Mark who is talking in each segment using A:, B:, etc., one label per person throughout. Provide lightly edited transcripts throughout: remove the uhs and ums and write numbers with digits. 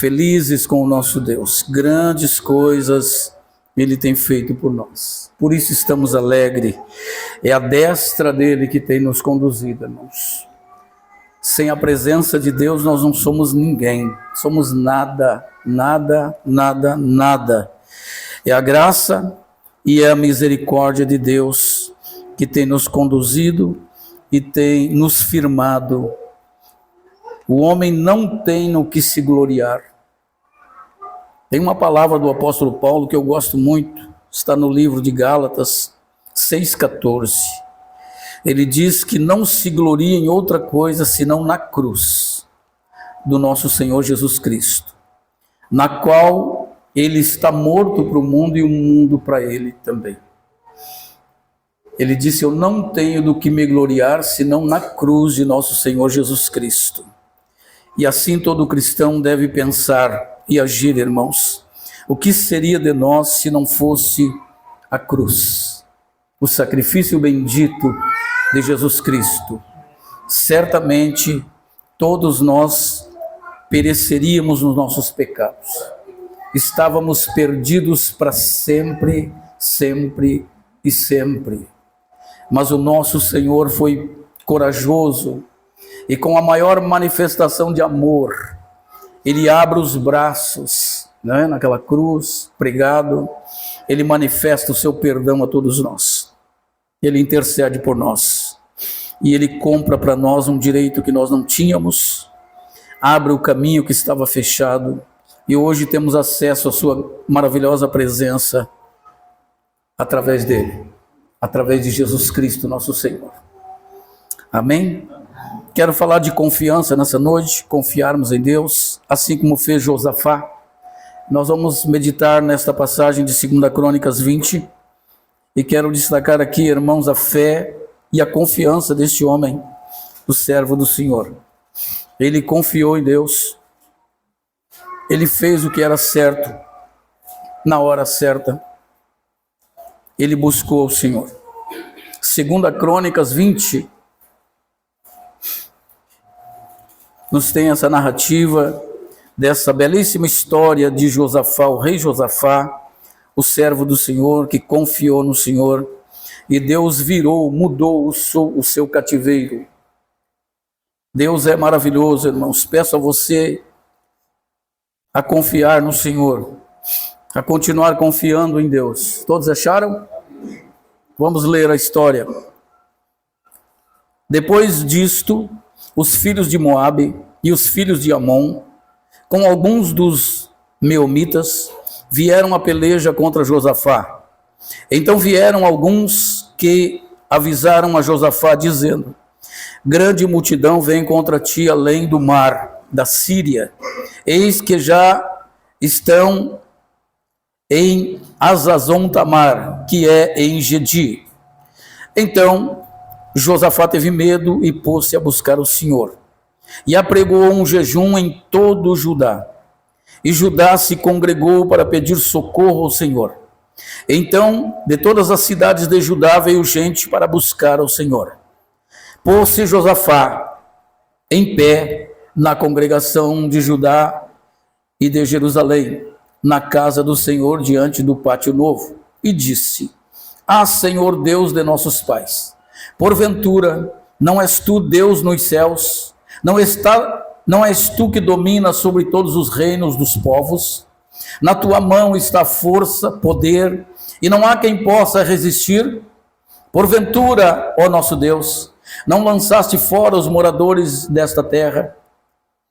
A: felizes com o nosso Deus. Grandes coisas Ele tem feito por nós. Por isso estamos alegres. É a destra dele que tem nos conduzido, irmãos. Sem a presença de Deus nós não somos ninguém. Somos nada, nada, nada, nada. É a graça e é a misericórdia de Deus que tem nos conduzido e tem nos firmado. O homem não tem no que se gloriar. Tem uma palavra do apóstolo Paulo que eu gosto muito, está no livro de Gálatas 6,14. Ele diz que não se gloria em outra coisa senão na cruz do nosso Senhor Jesus Cristo, na qual ele está morto para o mundo e o mundo para ele também. Ele disse: eu não tenho do que me gloriar senão na cruz de nosso Senhor Jesus Cristo. E assim todo cristão deve pensar e agir, irmãos. O que seria de nós se não fosse a cruz? O sacrifício bendito de Jesus Cristo. Certamente todos nós pereceríamos nos nossos pecados. Estávamos perdidos para sempre, sempre e sempre. Mas o nosso Senhor foi corajoso e com a maior manifestação de amor, Ele abre os braços, né, naquela cruz, pregado, Ele manifesta o seu perdão a todos nós. Ele intercede por nós. E Ele compra para nós um direito que nós não tínhamos, abre o caminho que estava fechado, e hoje temos acesso à sua maravilhosa presença através dele, através de Jesus Cristo, nosso Senhor. Amém? Quero falar de confiança nessa noite, confiarmos em Deus, assim como fez Josafá. Nós vamos meditar nesta passagem de 2 Crônicas 20, e quero destacar aqui, irmãos, a fé e a confiança deste homem, o servo do Senhor. Ele confiou em Deus, ele fez o que era certo, na hora certa, ele buscou o Senhor. 2 Crônicas 20, nos tem essa narrativa dessa belíssima história de Josafá, o rei Josafá, o servo do Senhor, que confiou no Senhor, e Deus mudou o seu cativeiro. Deus é maravilhoso, irmãos. Peço a você a confiar no Senhor, a continuar confiando em Deus. Todos acharam? Vamos ler a história. Depois disto, os filhos de Moabe e os filhos de Amon, com alguns dos meunitas, vieram a peleja contra Josafá. Então vieram alguns que avisaram a Josafá, dizendo: grande multidão vem contra ti além do mar, da Síria. Eis que já estão em Hazazon Tamar, que é em Gedi. Então Josafá teve medo e pôs-se a buscar o Senhor. E apregou um jejum em todo o Judá. E Judá se congregou para pedir socorro ao Senhor. Então, de todas as cidades de Judá veio gente para buscar ao Senhor. Pôs-se Josafá em pé na congregação de Judá e de Jerusalém, na casa do Senhor, diante do pátio novo, e disse: ah, Senhor Deus de nossos pais, porventura não és tu Deus nos céus? Não és tu que dominas sobre todos os reinos dos povos? Na tua mão está força, poder, e não há quem possa resistir? Porventura, ó nosso Deus, não lançaste fora os moradores desta terra,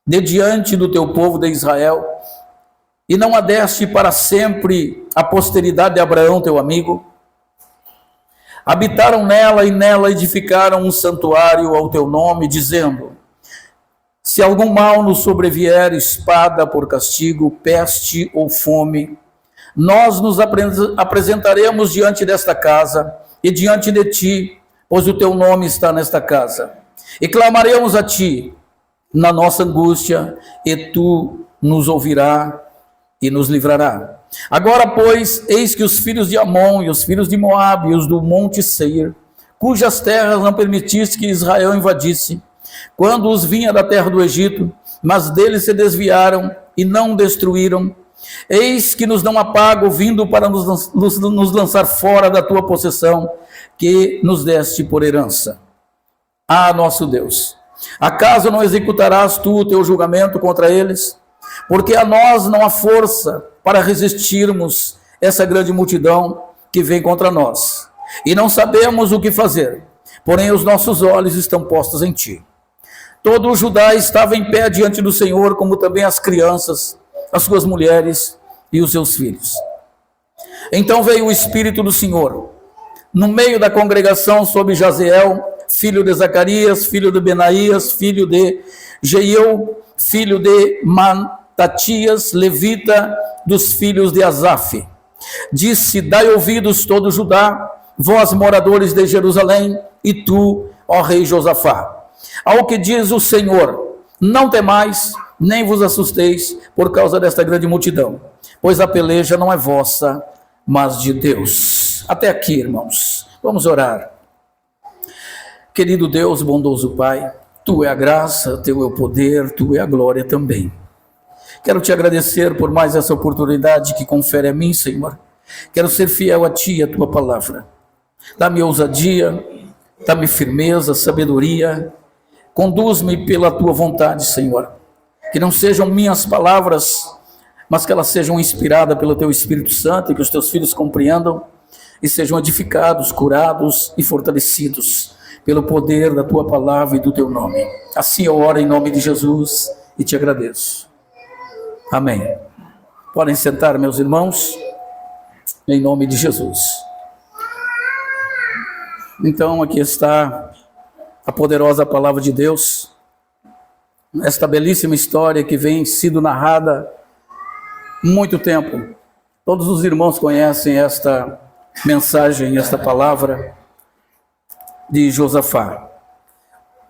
A: de diante do teu povo de Israel, e não a deste para sempre a posteridade de Abraão, teu amigo? Habitaram nela e nela edificaram um santuário ao teu nome, dizendo: se algum mal nos sobrevier, espada por castigo, peste ou fome, nós nos apresentaremos diante desta casa e diante de ti, pois o teu nome está nesta casa. E clamaremos a ti na nossa angústia, e tu nos ouvirás e nos livrará. Agora, pois, eis que os filhos de Amon e os filhos de Moabe e os do monte Seir, cujas terras não permitiste que Israel invadisse, quando os vinha da terra do Egito, mas deles se desviaram e não destruíram. Eis que nos dão a pago, vindo para nos lançar fora da tua possessão, que nos deste por herança. Ah, nosso Deus, acaso não executarás tu o teu julgamento contra eles? Porque a nós não há força para resistirmos essa grande multidão que vem contra nós, e não sabemos o que fazer, porém os nossos olhos estão postos em ti. Todo o Judá estava em pé diante do Senhor, como também as crianças, as suas mulheres e os seus filhos. Então veio o Espírito do Senhor no meio da congregação sobre Jaziel, filho de Zacarias, filho de Benaías, filho de Jeiel, filho de Matatias, levita dos filhos de Asaf. Disse: dai ouvidos todo Judá, vós moradores de Jerusalém, e tu, ó rei Josafá, ao que diz o Senhor: não temais, nem vos assusteis por causa desta grande multidão, pois a peleja não é vossa, mas de Deus. Até aqui, irmãos, vamos orar. Querido Deus, bondoso Pai, tu é a graça, teu é o poder, tu é a glória também. Quero te agradecer por mais essa oportunidade que confere a mim, Senhor. Quero ser fiel a ti e a tua palavra. Dá-me ousadia, dá-me firmeza, sabedoria. Conduz-me pela tua vontade, Senhor. Que não sejam minhas palavras, mas que elas sejam inspiradas pelo teu Espírito Santo, e que os teus filhos compreendam e sejam edificados, curados e fortalecidos pelo poder da tua palavra e do teu nome. Assim eu oro em nome de Jesus e te agradeço. Amém. Podem sentar, meus irmãos, em nome de Jesus. Então, aqui está a poderosa palavra de Deus, esta belíssima história que vem sido narrada há muito tempo. Todos os irmãos conhecem esta mensagem, esta palavra de Josafá.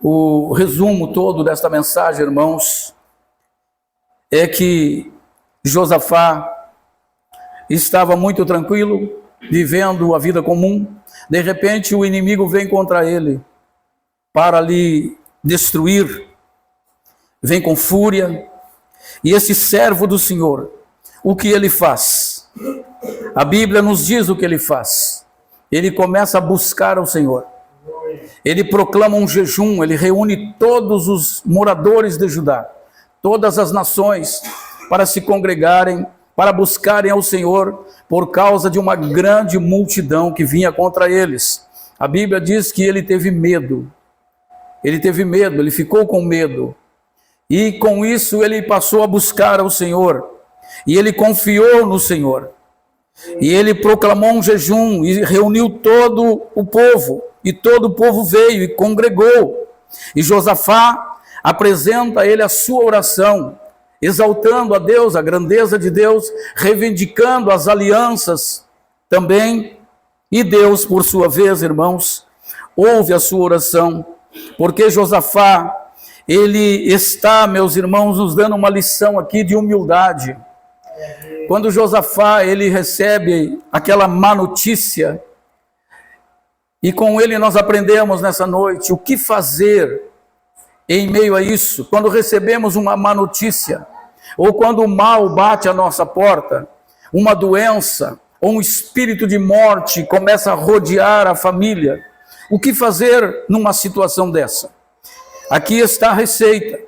A: O resumo todo desta mensagem, irmãos, é que Josafá estava muito tranquilo, vivendo a vida comum. De repente o inimigo vem contra ele para lhe destruir, vem com fúria, e esse servo do Senhor, o que ele faz? A Bíblia nos diz o que ele faz. Ele começa a buscar ao Senhor, ele proclama um jejum, ele reúne todos os moradores de Judá, todas as nações, para se congregarem, para buscarem ao Senhor, por causa de uma grande multidão que vinha contra eles. A Bíblia diz que ele teve medo, ele ficou com medo, e com isso ele passou a buscar ao Senhor, e ele confiou no Senhor, e ele proclamou um jejum, e reuniu todo o povo, e todo o povo veio e congregou, e Josafá apresenta a ele a sua oração, exaltando a Deus, a grandeza de Deus, reivindicando as alianças também, e Deus, por sua vez, irmãos, ouve a sua oração, porque Josafá, ele está, meus irmãos, nos dando uma lição aqui de humildade. Quando Josafá, ele recebe aquela má notícia, e com ele nós aprendemos nessa noite o que fazer em meio a isso, quando recebemos uma má notícia, ou quando o mal bate à nossa porta, uma doença, ou um espírito de morte começa a rodear a família, o que fazer numa situação dessa? Aqui está a receita.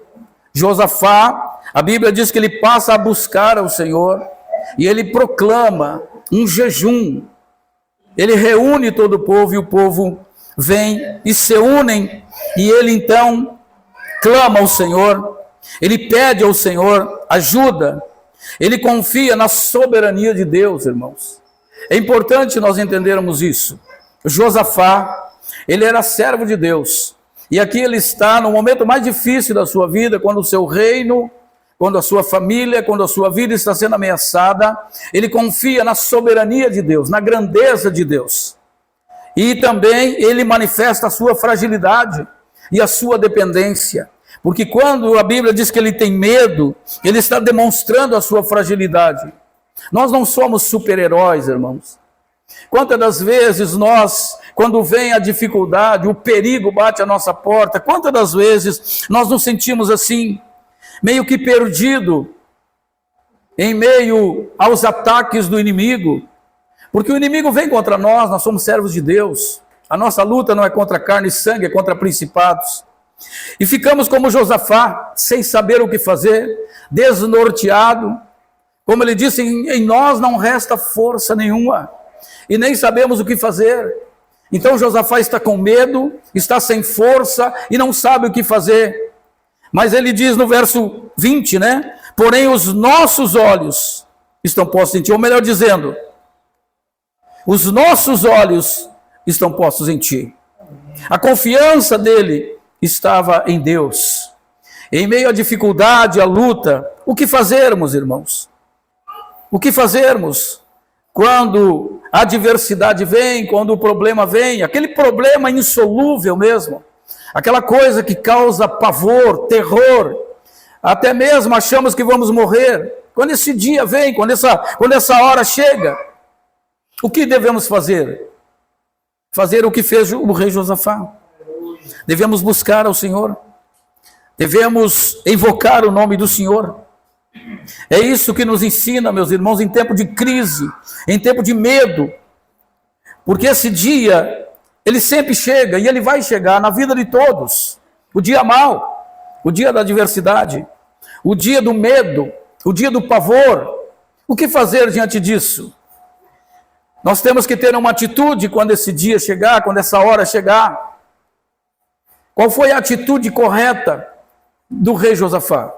A: Josafá, a Bíblia diz que ele passa a buscar ao Senhor, e ele proclama um jejum, ele reúne todo o povo, e o povo vem e se unem, e ele então clama ao Senhor, ele pede ao Senhor ajuda, ele confia na soberania de Deus, irmãos. É importante nós entendermos isso. Josafá, ele era servo de Deus, e aqui ele está no momento mais difícil da sua vida, quando o seu reino, quando a sua família, quando a sua vida está sendo ameaçada, ele confia na soberania de Deus, na grandeza de Deus, e também ele manifesta a sua fragilidade e a sua dependência, porque quando a Bíblia diz que ele tem medo, ele está demonstrando a sua fragilidade. Nós não somos super-heróis, irmãos. Quantas das vezes nós, quando vem a dificuldade, o perigo bate à nossa porta, quantas das vezes nós nos sentimos assim, meio que perdido, em meio aos ataques do inimigo, porque o inimigo vem contra nós, nós somos servos de Deus, a nossa luta não é contra carne e sangue, é contra principados, e ficamos como Josafá, sem saber o que fazer, desnorteado, como ele disse, em nós não resta força nenhuma, e nem sabemos o que fazer. Então Josafá está com medo, está sem força, e não sabe o que fazer. Mas ele diz no verso 20, né? Porém os nossos olhos estão postos em ti, ou melhor dizendo, os nossos olhos estão postos em ti. A confiança dele estava em Deus. Em meio à dificuldade, à luta, o que fazermos, irmãos? O que fazermos quando a adversidade vem, quando o problema vem, aquele problema insolúvel mesmo, aquela coisa que causa pavor, terror, até mesmo achamos que vamos morrer. Quando esse dia vem, quando essa hora chega, o que devemos fazer? Fazer o que fez o rei Josafá. Devemos buscar ao Senhor. Devemos invocar o nome do Senhor. É isso que nos ensina, meus irmãos, em tempo de crise, em tempo de medo. Porque esse dia, ele sempre chega e ele vai chegar na vida de todos. O dia mau, o dia da adversidade, o dia do medo, o dia do pavor. O que fazer diante disso? Nós temos que ter uma atitude quando esse dia chegar, quando essa hora chegar. Qual foi a atitude correta do rei Josafá?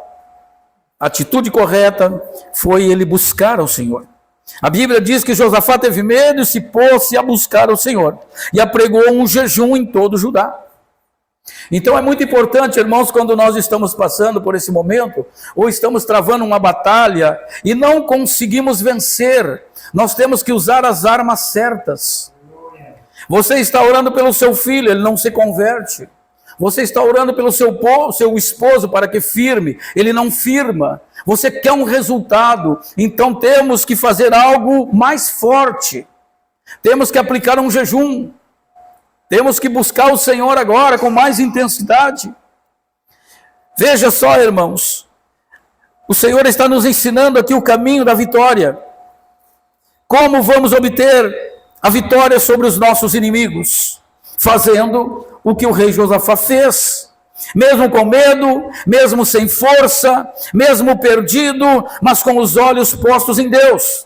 A: A atitude correta foi ele buscar ao Senhor. A Bíblia diz que Josafá teve medo e se pôs a buscar ao Senhor. E apregou um jejum em todo Judá. Então é muito importante, irmãos, quando nós estamos passando por esse momento, ou estamos travando uma batalha e não conseguimos vencer, nós temos que usar as armas certas. Você está orando pelo seu filho, ele não se converte. Você está orando pelo seu esposo para que firme, ele não firma. Você quer um resultado, então temos que fazer algo mais forte. Temos que aplicar um jejum. Temos que buscar o Senhor agora com mais intensidade. Veja só, irmãos, o Senhor está nos ensinando aqui o caminho da vitória. Como vamos obter a vitória sobre os nossos inimigos? Fazendo o que o rei Josafá fez. Mesmo com medo, mesmo sem força, mesmo perdido, mas com os olhos postos em Deus.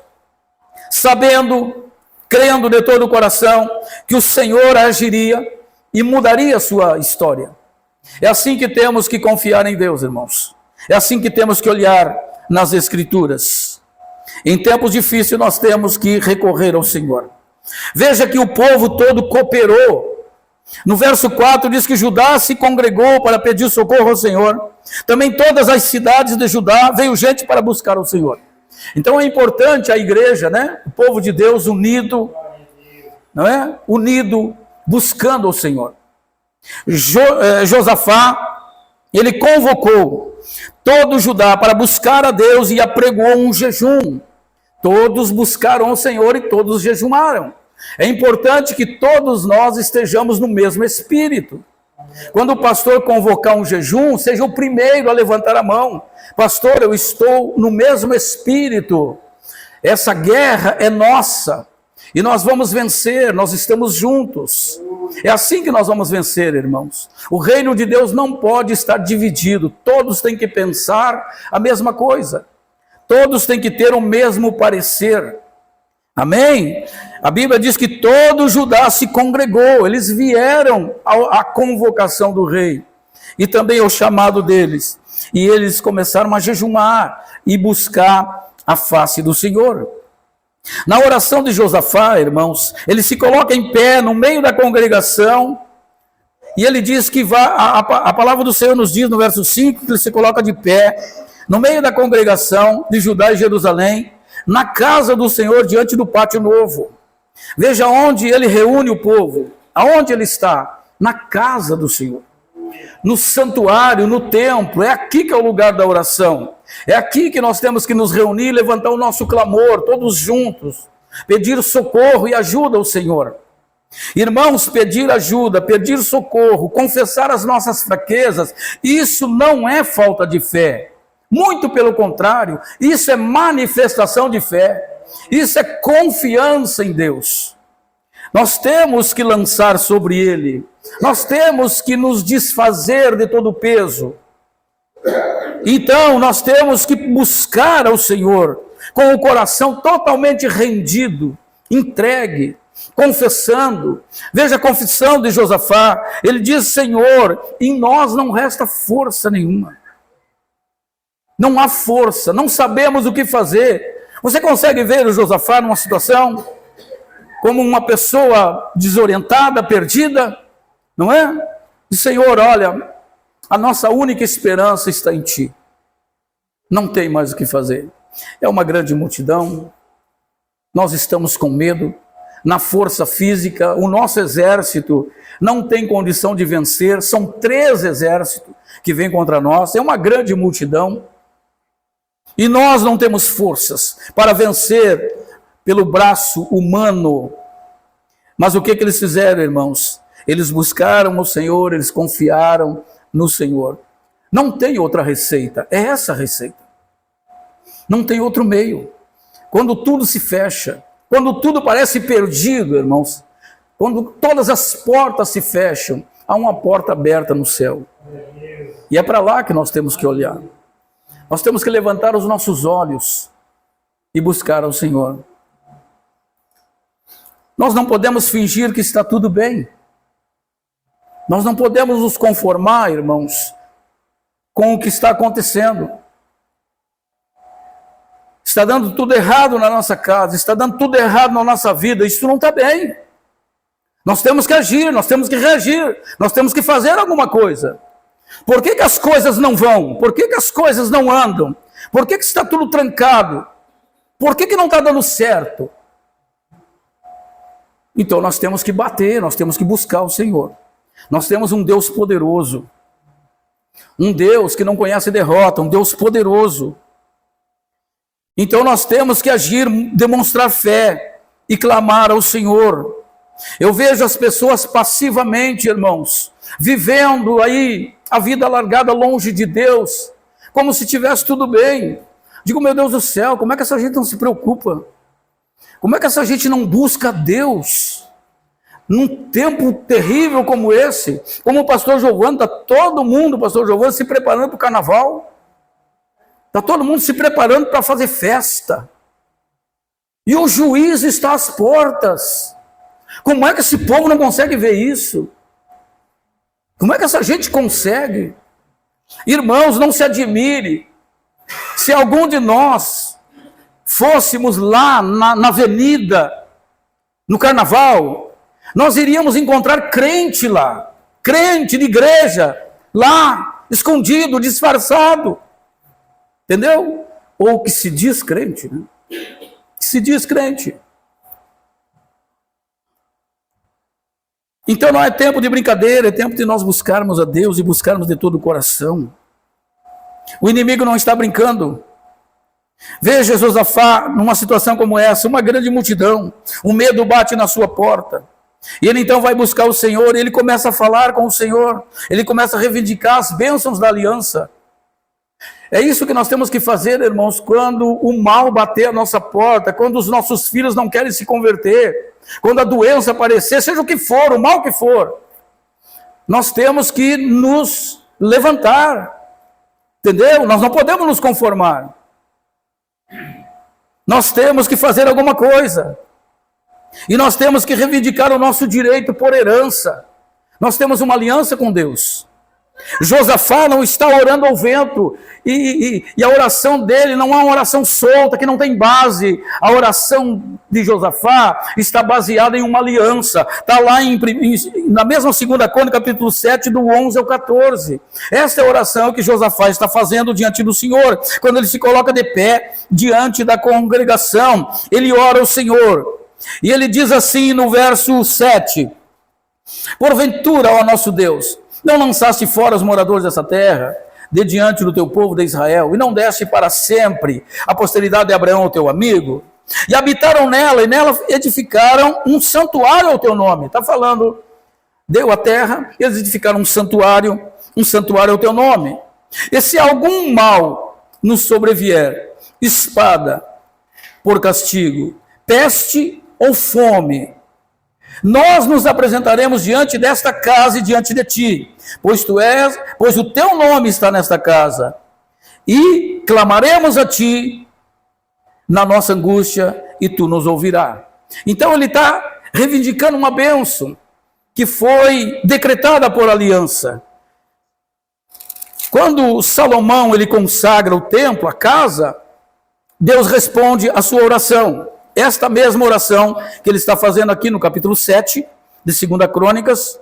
A: Sabendo, crendo de todo o coração que o Senhor agiria e mudaria a sua história. É assim que temos que confiar em Deus, irmãos. É assim que temos que olhar nas Escrituras. Em tempos difíceis nós temos que recorrer ao Senhor. Veja que o povo todo cooperou. No verso 4 diz que Judá se congregou para pedir socorro ao Senhor. Também todas as cidades de Judá veio gente para buscar o Senhor. Então é importante a igreja, né? O povo de Deus unido, não é? Unido, buscando o Senhor. Josafá, ele convocou todo Judá para buscar a Deus e apregou um jejum. Todos buscaram o Senhor e todos jejuaram. É importante que todos nós estejamos no mesmo espírito. Quando o pastor convocar um jejum, seja o primeiro a levantar a mão. Pastor, eu estou no mesmo espírito. Essa guerra é nossa. E nós vamos vencer, nós estamos juntos. É assim que nós vamos vencer, irmãos. O reino de Deus não pode estar dividido. Todos têm que pensar a mesma coisa. Todos têm que ter o mesmo parecer. Amém? A Bíblia diz que todo Judá se congregou, eles vieram à convocação do rei e também ao chamado deles, e eles começaram a jejuar e buscar a face do Senhor. Na oração de Josafá, irmãos, ele se coloca em pé no meio da congregação e ele diz que a palavra do Senhor nos diz no verso 5 que ele se coloca de pé no meio da congregação de Judá e Jerusalém, na casa do Senhor, diante do pátio novo. Veja onde ele reúne o povo. Aonde ele está? Na casa do Senhor. No santuário, no templo. É aqui que é o lugar da oração. É aqui que nós temos que nos reunir, levantar o nosso clamor, todos juntos. Pedir socorro e ajuda ao Senhor. Irmãos, pedir ajuda, pedir socorro, confessar as nossas fraquezas, isso não é falta de fé. Muito pelo contrário, isso é manifestação de fé, isso é confiança em Deus. Nós temos que lançar sobre Ele, nós temos que nos desfazer de todo o peso. Então, nós temos que buscar ao Senhor com o coração totalmente rendido, entregue, confessando. Veja a confissão de Josafá, ele diz: Senhor, em nós não resta força nenhuma. Não há força, não sabemos o que fazer. Você consegue ver o Josafá numa situação como uma pessoa desorientada, perdida, não é? E Senhor, olha, a nossa única esperança está em Ti. Não tem mais o que fazer. É uma grande multidão, nós estamos com medo, na força física, o nosso exército não tem condição de vencer, são 3 exércitos que vêm contra nós, é uma grande multidão, e nós não temos forças para vencer pelo braço humano. Mas o que eles fizeram, irmãos? Eles buscaram o Senhor, eles confiaram no Senhor. Não tem outra receita, é essa a receita. Não tem outro meio. Quando tudo se fecha, quando tudo parece perdido, irmãos, quando todas as portas se fecham, há uma porta aberta no céu. E é para lá que nós temos que olhar. Nós temos que levantar os nossos olhos e buscar ao Senhor. Nós não podemos fingir que está tudo bem. Nós não podemos nos conformar, irmãos, com o que está acontecendo. Está dando tudo errado na nossa casa, está dando tudo errado na nossa vida, isso não está bem. Nós temos que agir, nós temos que reagir, nós temos que fazer alguma coisa. Por que as coisas não vão? Por que as coisas não andam? Por que está tudo trancado? Por que não está dando certo? Então nós temos que bater, nós temos que buscar o Senhor. Nós temos um Deus poderoso, um Deus que não conhece derrota, um Deus poderoso. Então nós temos que agir, demonstrar fé e clamar ao Senhor. Eu vejo as pessoas passivamente, irmãos, vivendo aí a vida largada longe de Deus, como se tivesse tudo bem. Digo, meu Deus do céu, como é que essa gente não se preocupa? Como é que essa gente não busca Deus? Num tempo terrível como esse, como o pastor Giovanni, está todo mundo, pastor Giovanni, se preparando para o carnaval. Está todo mundo se preparando para fazer festa. E o juiz está às portas. Como é que esse povo não consegue ver isso? Como é que essa gente consegue? Irmãos, não se admire. Se algum de nós fôssemos lá na avenida, no carnaval, nós iríamos encontrar crente lá, crente de igreja, lá, escondido, disfarçado. Entendeu? Ou que se diz crente, né? Que se diz crente. Então não é tempo de brincadeira, é tempo de nós buscarmos a Deus e buscarmos de todo o coração. O inimigo não está brincando. Veja Josafá numa situação como essa, uma grande multidão, o medo bate na sua porta. E ele então vai buscar o Senhor, e ele começa a falar com o Senhor, ele começa a reivindicar as bênçãos da aliança. É isso que nós temos que fazer, irmãos, quando o mal bater a nossa porta, quando os nossos filhos não querem se converter, quando a doença aparecer, seja o que for, o mal que for, nós temos que nos levantar, entendeu? Nós não podemos nos conformar. Nós temos que fazer alguma coisa. E nós temos que reivindicar o nosso direito por herança. Nós temos uma aliança com Deus. Josafá não está orando ao vento, e a oração dele não é uma oração solta, que não tem base. A oração de Josafá está baseada em uma aliança, está lá na mesma 2 Crônicas, capítulo 7, do 11 ao 14. Esta é a oração que Josafá está fazendo diante do Senhor, quando ele se coloca de pé diante da congregação, ele ora ao Senhor, e ele diz assim no verso 7, porventura, ó nosso Deus, não lançaste fora os moradores dessa terra, de diante do teu povo de Israel, e não deste para sempre a posteridade de Abraão, o teu amigo? E habitaram nela, e nela edificaram um santuário ao teu nome. Está falando, deu a terra, eles edificaram um santuário ao teu nome. E se algum mal nos sobrevier, espada por castigo, peste ou fome, nós nos apresentaremos diante desta casa e diante de ti, pois o teu nome está nesta casa, e clamaremos a ti na nossa angústia, e tu nos ouvirás. Então ele está reivindicando uma bênção que foi decretada por aliança. Quando Salomão ele consagra o templo, a casa, Deus responde a sua oração. Esta mesma oração que ele está fazendo aqui no capítulo 7 de 2 Crônicas.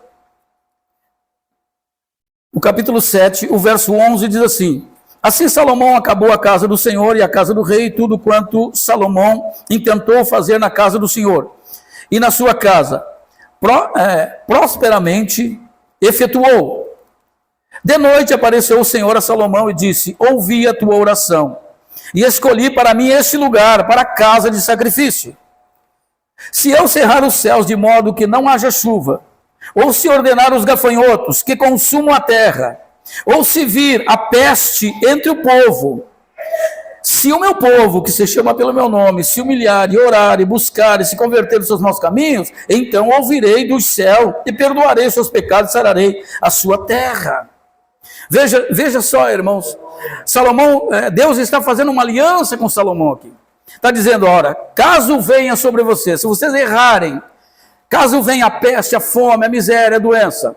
A: O capítulo 7, o verso 11 diz assim: assim Salomão acabou a casa do Senhor e a casa do rei, tudo quanto Salomão intentou fazer na casa do Senhor. E na sua casa, prosperamente efetuou. De noite apareceu o Senhor a Salomão e disse: ouvi a tua oração, e escolhi para mim este lugar, para a casa de sacrifício. Se eu cerrar os céus de modo que não haja chuva, ou se ordenar os gafanhotos que consumam a terra, ou se vir a peste entre o povo, se o meu povo, que se chama pelo meu nome, se humilhar e orar e buscar e se converter dos seus maus caminhos, então ouvirei do céu e perdoarei os seus pecados e sararei a sua terra. Veja só, irmãos, Salomão, Deus está fazendo uma aliança com Salomão aqui. Está dizendo, ora, caso venha sobre vocês, se vocês errarem, caso venha a peste, a fome, a miséria, a doença,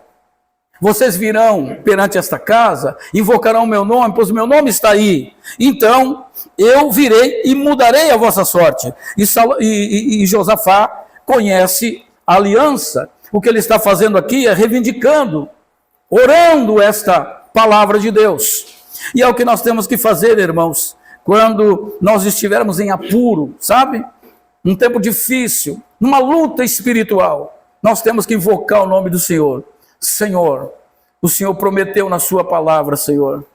A: vocês virão perante esta casa, invocarão o meu nome, pois o meu nome está aí. Então, eu virei e mudarei a vossa sorte. E Josafá conhece a aliança. O que ele está fazendo aqui é reivindicando, orando esta palavra de Deus. E é o que nós temos que fazer, irmãos, quando nós estivermos em apuro, sabe? Um tempo difícil, numa luta espiritual, nós temos que invocar o nome do Senhor. Senhor, o Senhor prometeu na sua palavra, Senhor,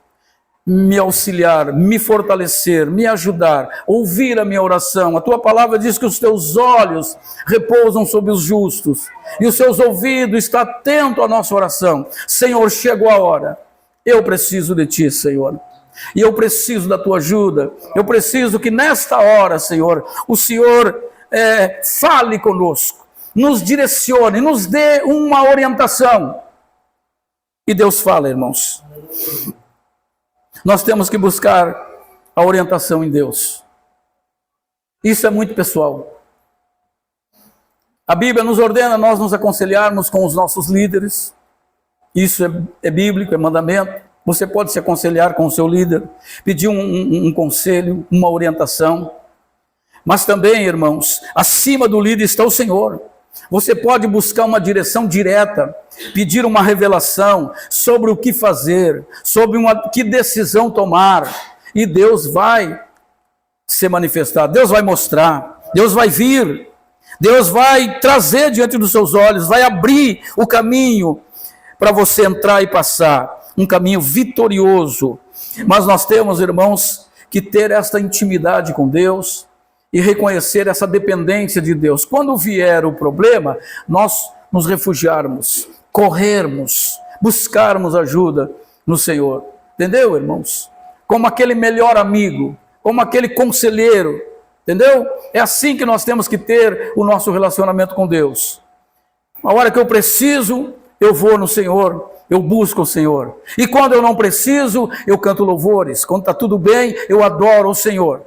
A: me auxiliar, me fortalecer, me ajudar, ouvir a minha oração. A tua palavra diz que os teus olhos repousam sobre os justos e os seus ouvidos estão atentos à nossa oração. Senhor, chegou a hora. Eu preciso de ti, Senhor. E eu preciso da tua ajuda. Eu preciso que nesta hora, Senhor, o Senhor fale conosco, nos direcione, nos dê uma orientação. E Deus fala, irmãos. Nós temos que buscar a orientação em Deus. Isso é muito pessoal. A Bíblia nos ordena nós nos aconselharmos com os nossos líderes. Isso é bíblico, é mandamento. Você pode se aconselhar com o seu líder, pedir um conselho, uma orientação. Mas também, irmãos, acima do líder está o Senhor. Você pode buscar uma direção direta, pedir uma revelação sobre o que fazer, sobre que decisão tomar, e Deus vai se manifestar, Deus vai mostrar, Deus vai vir, Deus vai trazer diante dos seus olhos, vai abrir o caminho para você entrar e passar, um caminho vitorioso. Mas nós temos, irmãos, que ter esta intimidade com Deus, e reconhecer essa dependência de Deus. Quando vier o problema, nós nos refugiarmos, corrermos, buscarmos ajuda no Senhor. Entendeu, irmãos? Como aquele melhor amigo, como aquele conselheiro. Entendeu? É assim que nós temos que ter o nosso relacionamento com Deus. A hora que eu preciso, eu vou no Senhor, eu busco o Senhor. E quando eu não preciso, eu canto louvores. Quando está tudo bem, eu adoro o Senhor.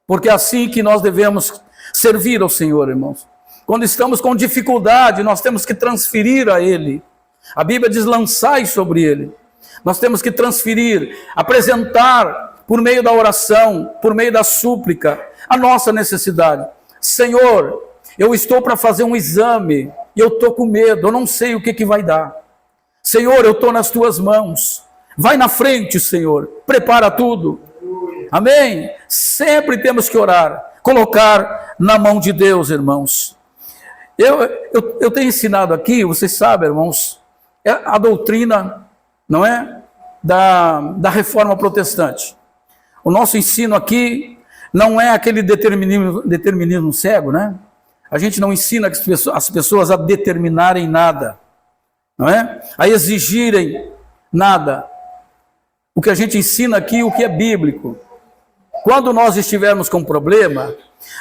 A: Porque é assim que nós devemos servir ao Senhor, irmãos. Quando estamos com dificuldade, nós temos que transferir a Ele. A Bíblia diz, lançai sobre Ele. Nós temos que transferir, apresentar por meio da oração, por meio da súplica, a nossa necessidade. Senhor, eu estou para fazer um exame e eu estou com medo, eu não sei o que vai dar. Senhor, eu estou nas tuas mãos. Vai na frente, Senhor, prepara tudo. Amém? Sempre temos que orar, colocar na mão de Deus, irmãos. Eu tenho ensinado aqui, vocês sabem, irmãos, a doutrina, não é? Da reforma protestante. O nosso ensino aqui não é aquele determinismo cego, né? A gente não ensina as pessoas a determinarem nada, não é? A exigirem nada. O que a gente ensina aqui, o que é bíblico. quando nós estivermos com problema,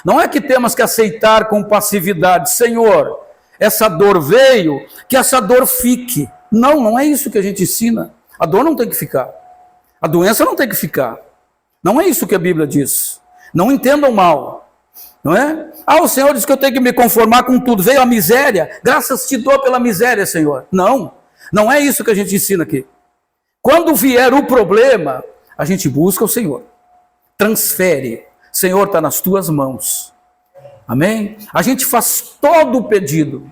A: não é que temos que aceitar com passividade, Senhor, essa dor veio, que essa dor fique. Não, não é isso que a gente ensina. A dor não tem que ficar. A doença não tem que ficar. Não é isso que a Bíblia diz. Não entendam mal. Não é? O Senhor diz que eu tenho que me conformar com tudo. Veio a miséria, graças te dou pela miséria, Senhor. Não, não é isso que a gente ensina aqui. Quando vier o problema, a gente busca o Senhor. Transfere. Senhor, está nas tuas mãos. Amém? A gente faz todo o pedido,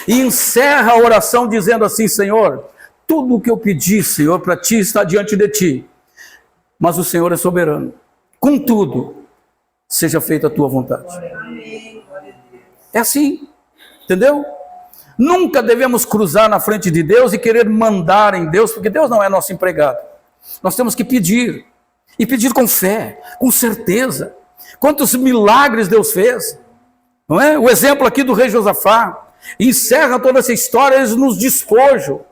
A: e encerra a oração dizendo assim, Senhor, tudo o que eu pedi, Senhor, para ti está diante de ti, mas o Senhor é soberano. Contudo, seja feita a tua vontade. É assim, entendeu? Nunca devemos cruzar na frente de Deus e querer mandar em Deus, porque Deus não é nosso empregado. Nós temos que pedir, e pedir com fé, com certeza. Quantos milagres Deus fez, não é? O exemplo aqui do rei Josafá encerra toda essa história, eles nos despojam,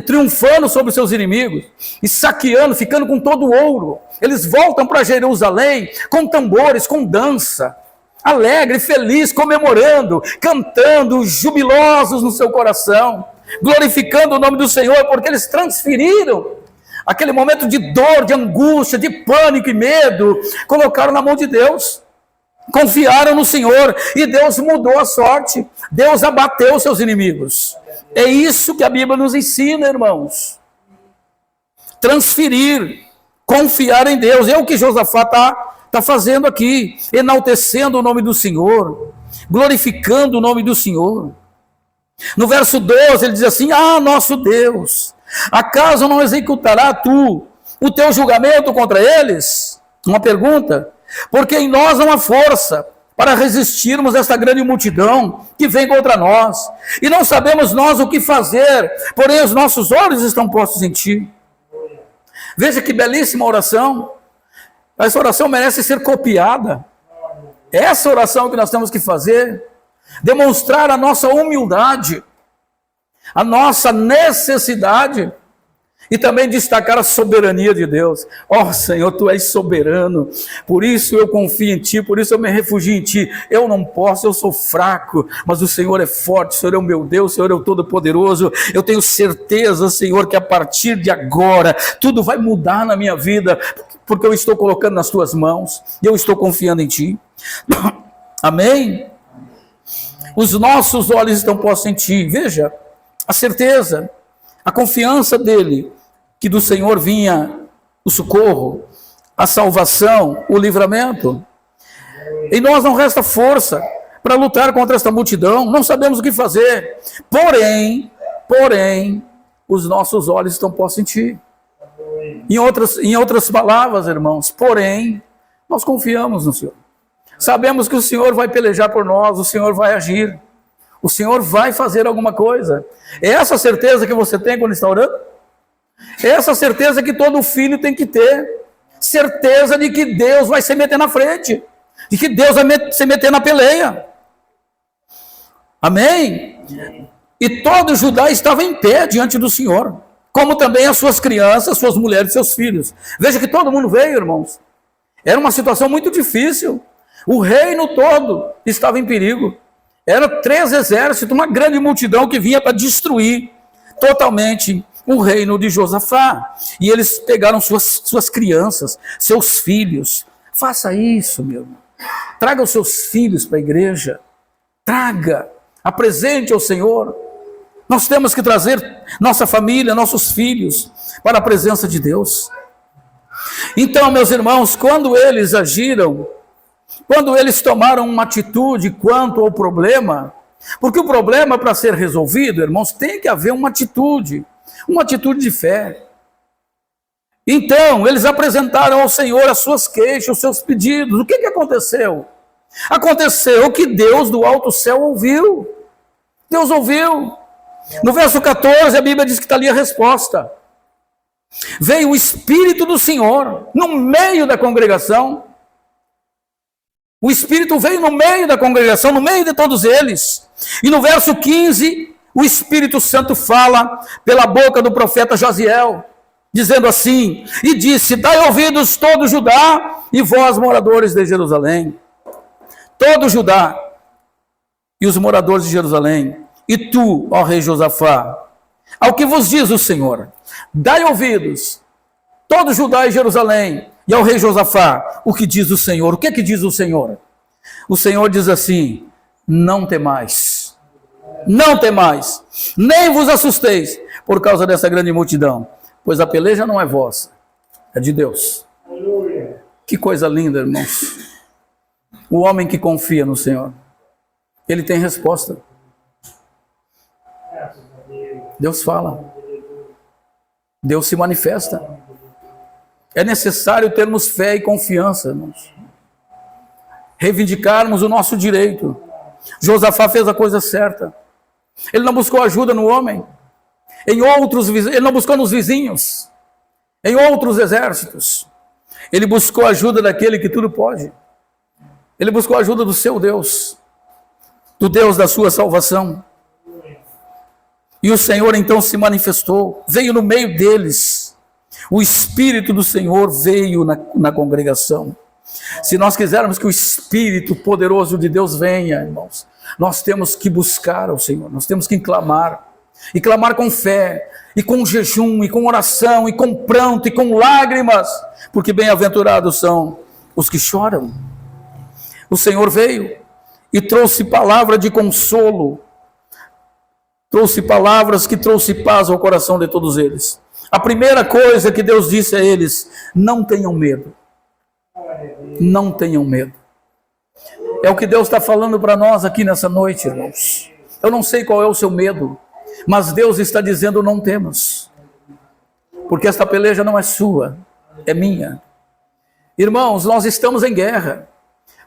A: triunfando sobre seus inimigos e saqueando, ficando com todo o ouro. Eles voltam para Jerusalém com tambores, com dança, alegre, feliz, comemorando, cantando, jubilosos no seu coração, glorificando o nome do Senhor, porque eles transferiram aquele momento de dor, de angústia, de pânico e medo, colocaram na mão de Deus, confiaram no Senhor, e Deus mudou a sorte, Deus abateu seus inimigos. É isso que a Bíblia nos ensina, irmãos. Transferir, confiar em Deus. É o que Josafá está fazendo aqui, enaltecendo o nome do Senhor, glorificando o nome do Senhor. No verso 12 ele diz assim, nosso Deus, acaso não executará tu o teu julgamento contra eles? Uma pergunta. Porque em nós não há força para resistirmos a esta grande multidão que vem contra nós, e não sabemos nós o que fazer, porém os nossos olhos estão postos em ti. Veja que belíssima oração. Essa oração merece ser copiada. Essa oração que nós temos que fazer, demonstrar a nossa humildade, a nossa necessidade, e também destacar a soberania de Deus. Senhor, tu és soberano, por isso eu confio em ti, por isso eu me refugio em ti. Eu não posso, eu sou fraco, mas o Senhor é forte, o Senhor é o meu Deus, o Senhor é o Todo-Poderoso. Eu tenho certeza, Senhor, que a partir de agora, tudo vai mudar na minha vida, porque eu estou colocando nas tuas mãos, e eu estou confiando em ti. Amém? Os nossos olhos estão postos em ti. Veja, a certeza, a confiança dele, que do Senhor vinha o socorro, a salvação, o livramento. E nós não resta força para lutar contra esta multidão, não sabemos o que fazer. Porém, os nossos olhos estão postos em ti. Em outras palavras, irmãos, porém, nós confiamos no Senhor. Sabemos que o Senhor vai pelejar por nós, o Senhor vai agir, o Senhor vai fazer alguma coisa. É essa certeza que você tem quando está orando? É essa certeza que todo filho tem que ter. Certeza de que Deus vai se meter na frente, de que Deus vai se meter na peleia. Amém? E todo Judá estava em pé diante do Senhor, como também as suas crianças, suas mulheres e seus filhos. Veja que todo mundo veio, irmãos. Era uma situação muito difícil. O reino todo estava em perigo. Era 3 exércitos, uma grande multidão que vinha para destruir totalmente o reino de Josafá. E eles pegaram suas crianças, seus filhos. Faça isso, meu irmão. Traga os seus filhos para a igreja. Traga, apresente ao Senhor. Nós temos que trazer nossa família, nossos filhos para a presença de Deus. Então, meus irmãos, quando eles agiram, quando eles tomaram uma atitude quanto ao problema, porque o problema, para ser resolvido, irmãos, tem que haver uma atitude de fé. Então, eles apresentaram ao Senhor as suas queixas, os seus pedidos. O que aconteceu? Aconteceu que Deus do alto céu ouviu. Deus ouviu. No verso 14, a Bíblia diz que está ali a resposta. Veio o Espírito do Senhor no meio da congregação. O Espírito veio no meio da congregação, no meio de todos eles. E no verso 15, o Espírito Santo fala pela boca do profeta Jaziel. dizendo assim, e disse, dai ouvidos todo Judá e vós moradores de Jerusalém, todo Judá e os moradores de Jerusalém, e tu, ó rei Josafá, ao que vos diz o Senhor, dai ouvidos, todo Judá e Jerusalém, e ao rei Josafá, o que diz o Senhor. O que é que diz o Senhor? O Senhor diz assim, não temais, não temais, nem vos assusteis, por causa dessa grande multidão, pois a peleja não é vossa, é de Deus. Aleluia. Que coisa linda, irmãos. O homem que confia no Senhor, ele tem resposta. Deus fala. Deus se manifesta. É necessário termos fé e confiança, irmãos. Reivindicarmos o nosso direito. Josafá fez a coisa certa. Ele não buscou ajuda no homem. Ele não buscou nos vizinhos. Em outros exércitos. Ele buscou a ajuda daquele que tudo pode. Ele buscou a ajuda do seu Deus. Do Deus da sua salvação. E o Senhor então se manifestou, veio no meio deles. O Espírito do Senhor veio na congregação. Se nós quisermos que o Espírito poderoso de Deus venha, irmãos, nós temos que buscar ao Senhor, nós temos que clamar. E clamar com fé, e com jejum, e com oração, e com pranto, e com lágrimas, porque bem-aventurados são os que choram. O Senhor veio e trouxe palavra de consolo, trouxe palavras que trouxe paz ao coração de todos eles. A primeira coisa que Deus disse a eles, não tenham medo. Não tenham medo. É o que Deus está falando para nós aqui nessa noite, irmãos. Eu não sei qual é o seu medo, mas Deus está dizendo, não temas. Porque esta peleja não é sua, é minha. Irmãos, nós estamos em guerra.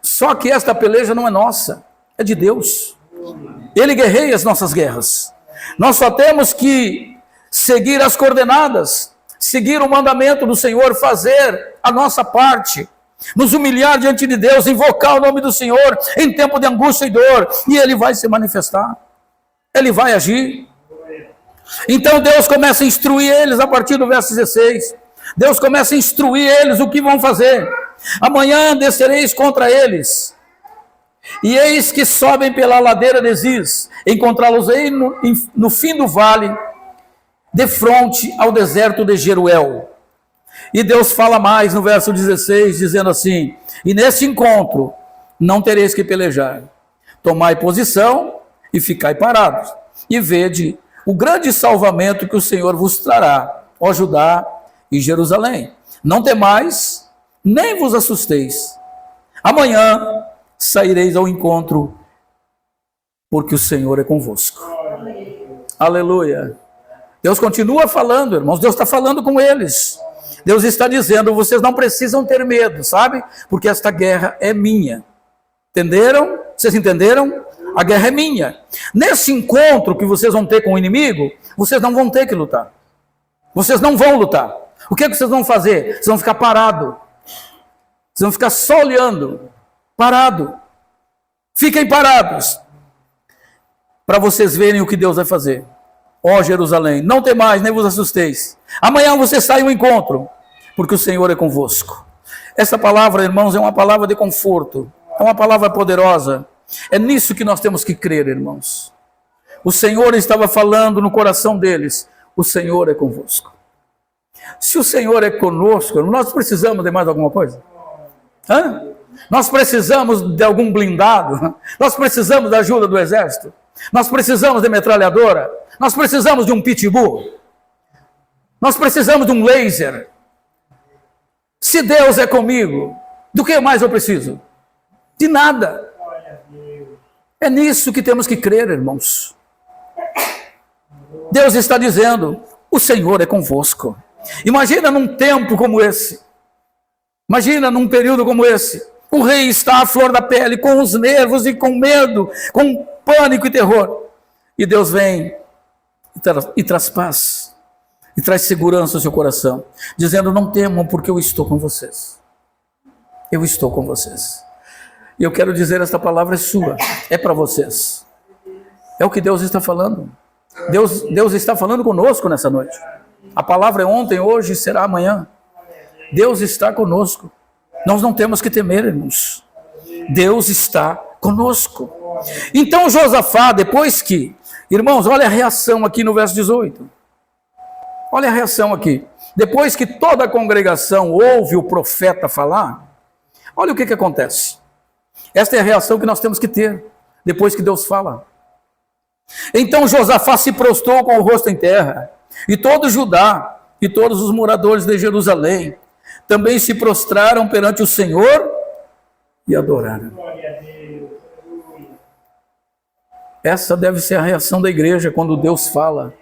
A: Só que esta peleja não é nossa, é de Deus. Ele guerreia as nossas guerras. Nós só temos que seguir as coordenadas, seguir o mandamento do Senhor, fazer a nossa parte, nos humilhar diante de Deus, invocar o nome do Senhor em tempo de angústia e dor, e Ele vai se manifestar, Ele vai agir. Então Deus começa a instruir eles a partir do verso 16. Deus começa a instruir eles o que vão fazer. Amanhã descereis contra eles, e eis que sobem pela ladeira de Ziz, encontrá-los-ei no fim do vale, de fronte ao deserto de Jeruel. E Deus fala mais no verso 16, dizendo assim, e nesse encontro não tereis que pelejar, tomai posição e ficai parados, e vede o grande salvamento que o Senhor vos trará, ó Judá e Jerusalém. Não temais, nem vos assusteis. Amanhã saireis ao encontro, porque o Senhor é convosco. Aleluia. Deus continua falando, irmãos. Deus está falando com eles. Deus está dizendo, vocês não precisam ter medo, sabe? Porque esta guerra é minha. Entenderam? Vocês entenderam? A guerra é minha. Nesse encontro que vocês vão ter com o inimigo, vocês não vão ter que lutar. Vocês não vão lutar. O que é que vocês vão fazer? Vocês vão ficar parados. Vocês vão ficar só olhando. Parado. Fiquem parados. Para vocês verem o que Deus vai fazer. Ó Jerusalém, não temais, nem vos assusteis. Amanhã você sai ao encontro, porque o Senhor é convosco. Essa palavra, irmãos, é uma palavra de conforto. É uma palavra poderosa. É nisso que nós temos que crer, irmãos. O Senhor estava falando no coração deles. O Senhor é convosco. Se o Senhor é conosco, nós precisamos de mais alguma coisa? Hã? Nós precisamos de algum blindado? Nós precisamos da ajuda do exército? Nós precisamos de metralhadora? Nós precisamos de um pitbull? Nós precisamos de um laser? Se Deus é comigo, do que mais eu preciso? De nada. É nisso que temos que crer, irmãos. Deus está dizendo, o Senhor é convosco. Imagina num tempo como esse. Imagina num período como esse. O rei está à flor da pele, com os nervos e com medo, com pânico e terror. E Deus vem e traz paz, e traz segurança ao seu coração, dizendo, não temam, porque eu estou com vocês. Eu estou com vocês. E eu quero dizer, esta palavra é sua, é para vocês. É o que Deus está falando. Deus está falando conosco nessa noite. A palavra é ontem, hoje, será amanhã. Deus está conosco. Nós não temos que temer, irmãos. Deus está conosco. Então Josafá, depois que... Irmãos, olha a reação aqui no verso 18. Olha a reação aqui. Depois que toda a congregação ouve o profeta falar, olha o que acontece. Esta é a reação que nós temos que ter, depois que Deus fala. Então Josafá se prostrou com o rosto em terra, e todo Judá, e todos os moradores de Jerusalém, também se prostraram perante o Senhor, e adoraram. Essa deve ser a reação da igreja quando Deus fala.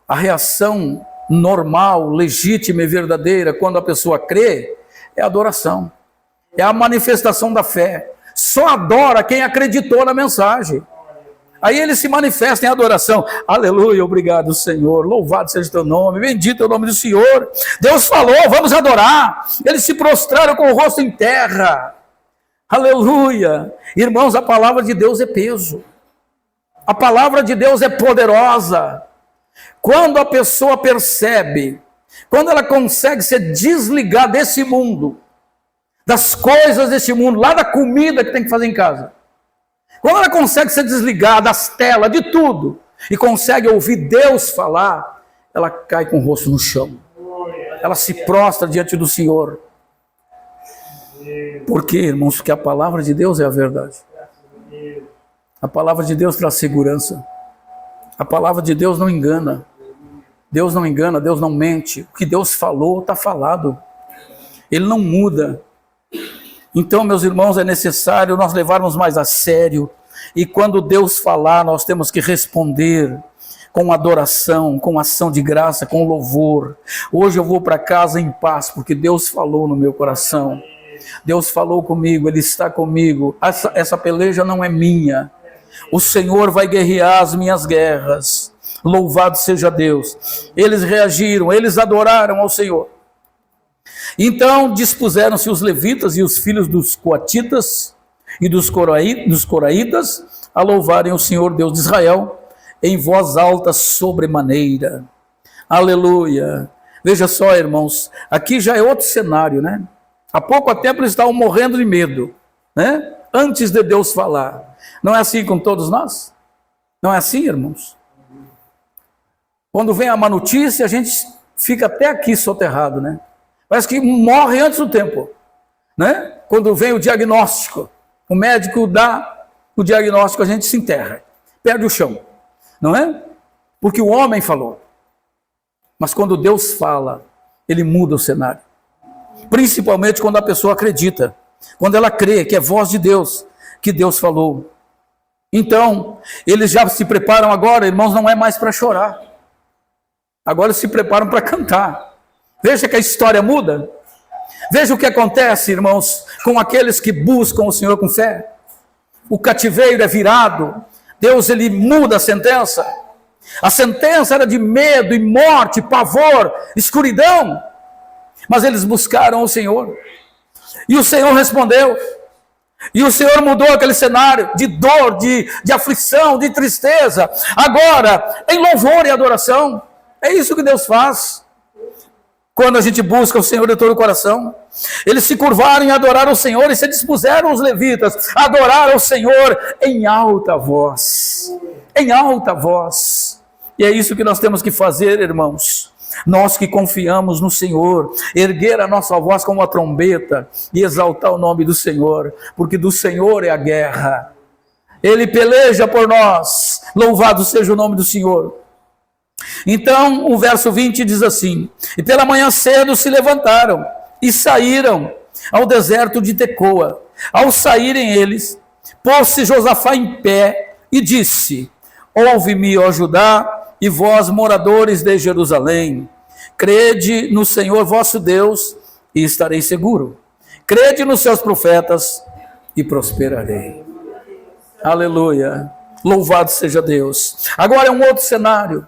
A: A reação normal, legítima e verdadeira, quando a pessoa crê, é a adoração. É a manifestação da fé. Só adora quem acreditou na mensagem. Aí ele se manifesta em adoração. Aleluia, obrigado, Senhor. Louvado seja o teu nome, bendito é o nome do Senhor. Deus falou, vamos adorar. Eles se prostraram com o rosto em terra. Aleluia. Irmãos, a palavra de Deus é peso. A palavra de Deus é poderosa. Quando a pessoa percebe, quando ela consegue se desligar desse mundo, das coisas desse mundo, lá da comida que tem que fazer em casa, quando ela consegue se desligar das telas, de tudo, e consegue ouvir Deus falar, ela cai com o rosto no chão. Ela se prostra diante do Senhor. Por quê, irmãos? Porque a palavra de Deus é a verdade. A palavra de Deus traz segurança. A palavra de Deus não engana. Deus não engana, Deus não mente. O que Deus falou, está falado. Ele não muda. Então, meus irmãos, é necessário nós levarmos mais a sério. E quando Deus falar, nós temos que responder com adoração, com ação de graça, com louvor. Hoje eu vou para casa em paz, porque Deus falou no meu coração. Deus falou comigo, Ele está comigo. Essa peleja não é minha. O Senhor vai guerrear as minhas guerras. Louvado seja Deus. Eles reagiram, eles adoraram ao Senhor. Então dispuseram-se os levitas e os filhos dos coatitas e dos coraitas a louvarem o Senhor Deus de Israel em voz alta sobremaneira. Aleluia. Veja só, irmãos, aqui já é outro cenário, né? Há pouco tempo eles estavam morrendo de medo, né? Antes de Deus falar. Não é assim com todos nós? Não é assim, irmãos? Quando vem a má notícia, a gente fica até aqui soterrado, né? Parece que morre antes do tempo, né? Quando vem o diagnóstico, o médico dá o diagnóstico, a gente se enterra, perde o chão, não é? Porque o homem falou. Mas quando Deus fala, Ele muda o cenário. Principalmente quando a pessoa acredita, quando ela crê que é voz de Deus, que Deus falou. Então, eles já se preparam agora, irmãos, não é mais para chorar. Agora se preparam para cantar. Veja que a história muda. Veja o que acontece, irmãos, com aqueles que buscam o Senhor com fé. O cativeiro é virado. Deus, Ele muda a sentença. A sentença era de medo e morte, pavor, escuridão. Mas eles buscaram o Senhor. E o Senhor respondeu. E o Senhor mudou aquele cenário de dor, de aflição, de tristeza. Agora, em louvor e adoração. É isso que Deus faz. Quando a gente busca o Senhor de todo o coração. Eles se curvaram e adoraram o Senhor. E se dispuseram os levitas a adorar o Senhor em alta voz. Em alta voz. E é isso que nós temos que fazer, irmãos. Nós que confiamos no Senhor, erguer a nossa voz como uma trombeta e exaltar o nome do Senhor, porque do Senhor é a guerra. Ele peleja por nós, louvado seja o nome do Senhor. Então o verso 20 diz assim: e pela manhã cedo se levantaram e saíram ao deserto de Tecoa. Ao saírem eles, pôs-se Josafá em pé e disse: ouve-me, ó Judá, e vós, moradores de Jerusalém, crede no Senhor vosso Deus e estarei seguro. Crede nos seus profetas e prosperarei. Aleluia. Louvado seja Deus. Agora é um outro cenário.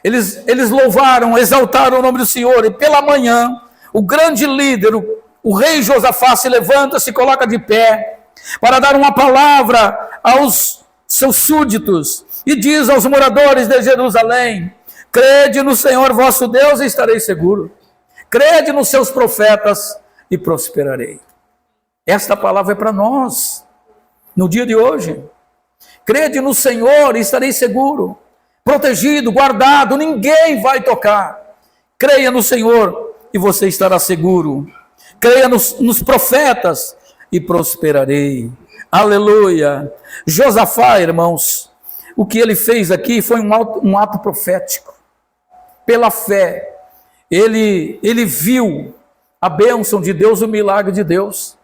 A: Eles louvaram, exaltaram o nome do Senhor, e pela manhã, o grande líder, o rei Josafá, se levanta, se coloca de pé, para dar uma palavra aos seus súditos, e diz aos moradores de Jerusalém: Crede no Senhor vosso Deus e estareis seguro. Crede nos seus profetas e prosperarei. Esta palavra é para nós, no dia de hoje. Crede no Senhor e estareis seguro, protegido, guardado, ninguém vai tocar. Creia no Senhor e você estará seguro. Creia nos profetas e prosperarei. Aleluia. Josafá, irmãos, o que ele fez aqui foi um ato profético. Pela fé, ele viu a bênção de Deus, o milagre de Deus.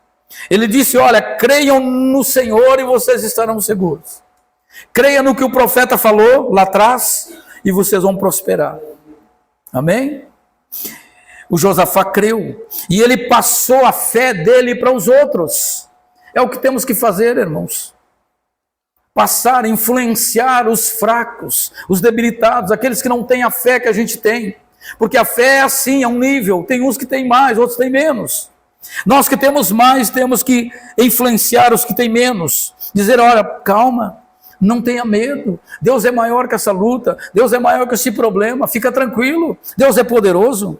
A: Ele disse, olha, creiam no Senhor e vocês estarão seguros. Creia no que o profeta falou lá atrás e vocês vão prosperar. Amém? O Josafá creu e ele passou a fé dele para os outros. É o que temos que fazer, irmãos. Passar, influenciar os fracos, os debilitados, aqueles que não têm a fé que a gente tem. Porque a fé é assim, é um nível. Tem uns que têm mais, outros têm menos. Nós que temos mais, temos que influenciar os que têm menos. Dizer, olha, calma, não tenha medo. Deus é maior que essa luta. Deus é maior que esse problema. Fica tranquilo. Deus é poderoso.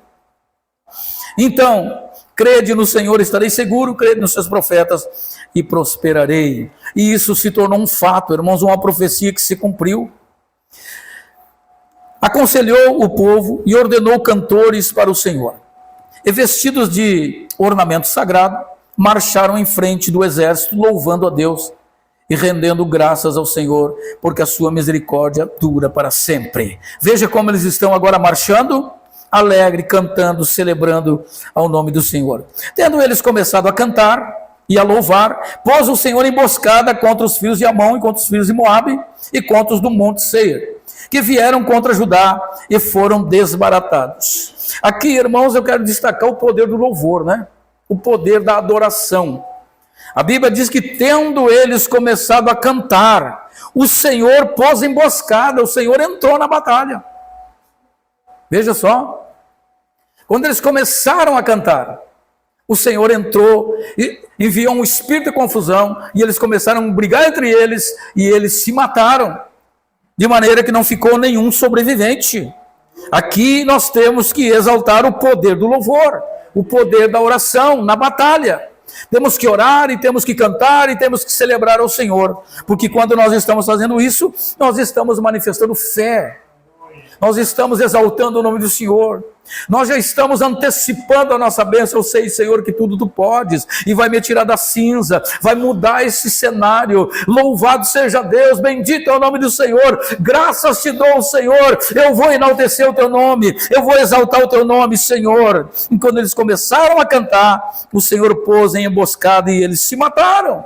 A: Então, crede no Senhor, estarei seguro, crede nos seus profetas e prosperarei. E isso se tornou um fato, irmãos, uma profecia que se cumpriu. Aconselhou o povo e ordenou cantores para o Senhor. E vestidos de ornamento sagrado, marcharam em frente do exército, louvando a Deus e rendendo graças ao Senhor, porque a sua misericórdia dura para sempre. Veja como eles estão agora marchando, alegre, cantando, celebrando ao nome do Senhor. Tendo eles começado a cantar e a louvar, pôs o Senhor emboscada contra os filhos de Amon e contra os filhos de Moabe e contra os do monte Seir, que vieram contra Judá e foram desbaratados. Aqui, irmãos, eu quero destacar o poder do louvor, né? O poder da adoração. A Bíblia diz que tendo eles começado a cantar, o Senhor pôs emboscada, o Senhor entrou na batalha. Veja só. Quando eles começaram a cantar, o Senhor entrou e enviou um espírito de confusão, e eles começaram a brigar entre eles, e eles se mataram, de maneira que não ficou nenhum sobrevivente. Aqui nós temos que exaltar o poder do louvor, o poder da oração na batalha. Temos que orar e temos que cantar e temos que celebrar ao Senhor, porque quando nós estamos fazendo isso, nós estamos manifestando fé. Nós estamos exaltando o nome do Senhor. Nós já estamos antecipando a nossa bênção. Eu sei, Senhor, que tudo tu podes e vai me tirar da cinza, vai mudar esse cenário. Louvado seja Deus, bendito é o nome do Senhor. Graças te dou, Senhor. Eu vou enaltecer o teu nome, eu vou exaltar o teu nome, Senhor. E quando eles começaram a cantar, o Senhor pôs em emboscada e eles se mataram,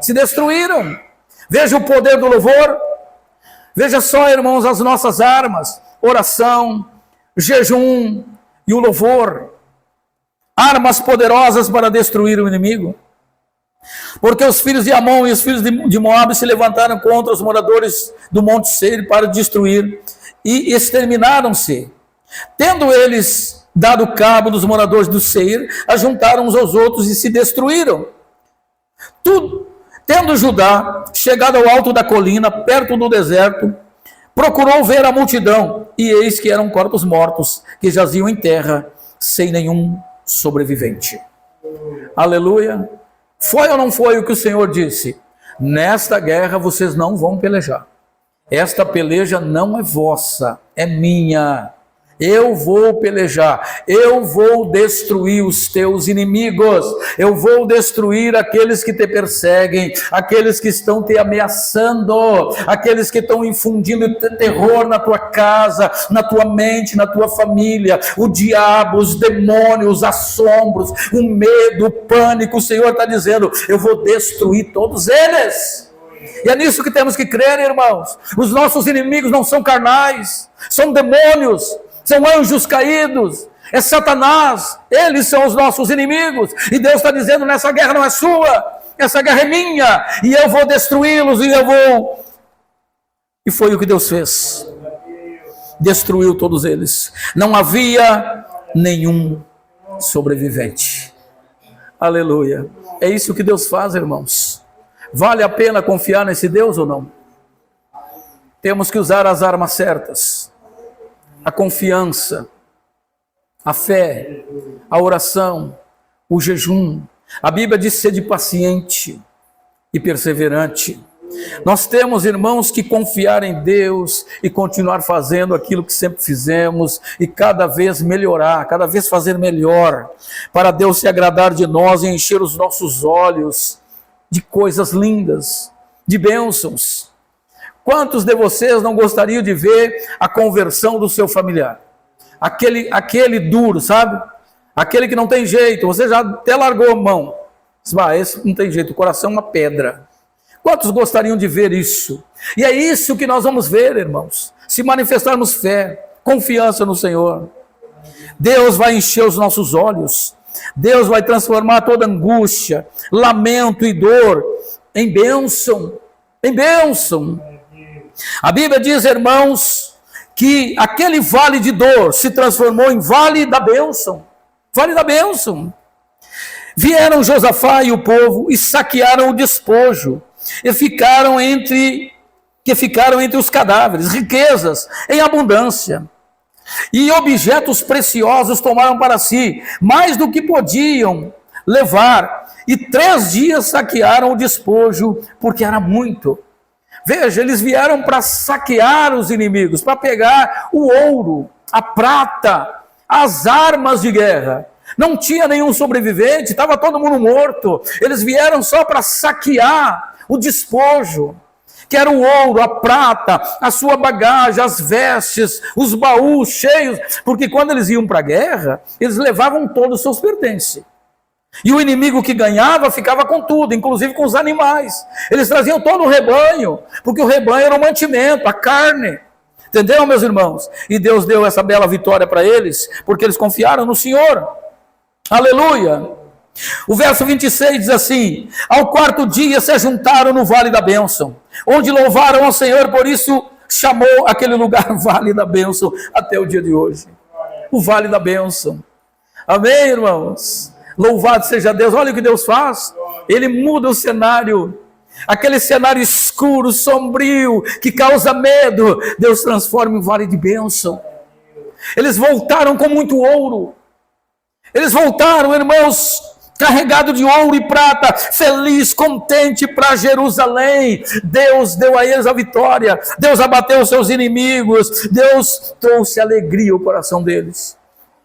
A: se destruíram. Veja o poder do louvor. Veja só, irmãos, as nossas armas: oração, jejum e o louvor. Armas poderosas para destruir o inimigo. Porque os filhos de Amon e os filhos de Moabe se levantaram contra os moradores do Monte Seir para destruir, e exterminaram-se. Tendo eles dado cabo dos moradores do Seir, ajuntaram uns aos outros e se destruíram. Tendo Judá chegado ao alto da colina, perto do deserto, procurou ver a multidão, e eis que eram corpos mortos, que jaziam em terra, sem nenhum sobrevivente. Aleluia. Foi ou não foi o que o Senhor disse? Nesta guerra vocês não vão pelejar. Esta peleja não é vossa, é minha. Eu vou pelejar, eu vou destruir os teus inimigos, eu vou destruir aqueles que te perseguem, aqueles que estão te ameaçando, aqueles que estão infundindo terror na tua casa, na tua mente, na tua família, o diabo, os demônios, os assombros, o medo, o pânico. O Senhor está dizendo, eu vou destruir todos eles. E é nisso que temos que crer, irmãos. Os nossos inimigos não são carnais, são demônios, são anjos caídos, é Satanás, eles são os nossos inimigos, e Deus está dizendo, nessa guerra não é sua, essa guerra é minha, e eu vou destruí-los, e foi o que Deus fez, destruiu todos eles, não havia nenhum sobrevivente. Aleluia. É isso que Deus faz, irmãos. Vale a pena confiar nesse Deus ou não? Temos que usar as armas certas. a confiança, a fé, a oração, o jejum. A Bíblia diz ser paciente e perseverante. Nós temos, irmãos, que confiar em Deus e continuar fazendo aquilo que sempre fizemos e cada vez melhorar, cada vez fazer melhor, para Deus se agradar de nós e encher os nossos olhos de coisas lindas, de bênçãos. Quantos de vocês não gostariam de ver a conversão do seu familiar? Aquele duro, sabe? Aquele que não tem jeito, você já até largou a mão. Esse não tem jeito, o coração é uma pedra. Quantos gostariam de ver isso? E é isso que nós vamos ver, irmãos. Se manifestarmos fé, confiança no Senhor. Deus vai encher os nossos olhos. Deus vai transformar toda angústia, lamento e dor em bênção. Em bênção. A Bíblia diz, irmãos, que aquele vale de dor se transformou em vale da bênção. Vale da bênção. Vieram Josafá e o povo e saquearam o despojo. E ficaram entre os cadáveres, riquezas em abundância. E objetos preciosos tomaram para si, mais do que podiam levar. E 3 dias saquearam o despojo, porque era muito. Veja, eles vieram para saquear os inimigos, para pegar o ouro, a prata, as armas de guerra. Não tinha nenhum sobrevivente, estava todo mundo morto. Eles vieram só para saquear o despojo, que era o ouro, a prata, a sua bagagem, as vestes, os baús cheios, porque quando eles iam para a guerra, eles levavam todos os seus pertences. E o inimigo que ganhava ficava com tudo, inclusive com os animais. Eles traziam todo o rebanho, porque o rebanho era o mantimento, a carne. Entendeu, meus irmãos? E Deus deu essa bela vitória para eles, porque eles confiaram no Senhor. Aleluia! O verso 26 diz assim: ao 4º dia se juntaram no vale da bênção, onde louvaram ao Senhor, por isso chamou aquele lugar vale da bênção até o dia de hoje. O vale da bênção. Amém, irmãos? Louvado seja Deus. Olha o que Deus faz. Ele muda o cenário. Aquele cenário escuro, sombrio, que causa medo, Deus transforma em vale de bênção. Eles voltaram com muito ouro. Eles voltaram, irmãos, carregado de ouro e prata, feliz, contente para Jerusalém. Deus deu a eles a vitória. Deus abateu os seus inimigos. Deus trouxe alegria ao coração deles.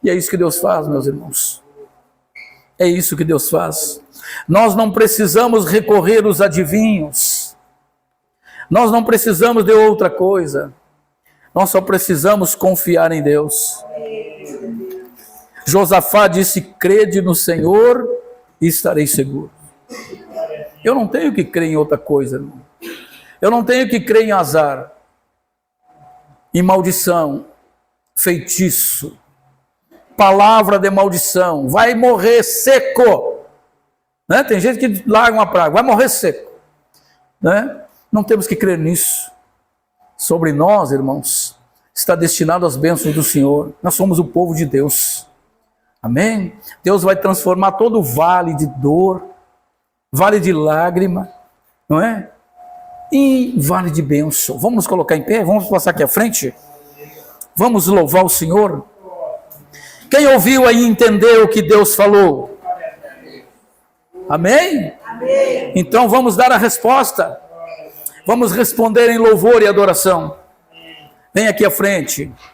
A: E é isso que Deus faz, meus irmãos. É isso que Deus faz. Nós não precisamos recorrer aos adivinhos. Nós não precisamos de outra coisa. Nós só precisamos confiar em Deus. Josafá disse: crede no Senhor e estarei seguro. Eu não tenho que crer em outra coisa, irmão. Eu não tenho que crer em azar, em maldição, feitiço, palavra de maldição, vai morrer seco, né? Tem gente que larga uma praga, vai morrer seco, né? Não temos que crer nisso. Sobre nós, irmãos, está destinado às bênçãos do Senhor. Nós somos o povo de Deus. Amém? Deus vai transformar todo o vale de dor, vale de lágrima, não é? Em vale de bênção. Vamos nos colocar em pé? Vamos passar aqui à frente? Vamos louvar o Senhor? Quem ouviu aí entendeu o que Deus falou? Amém? Amém? Então vamos dar a resposta. Vamos responder em louvor e adoração. Vem aqui à frente.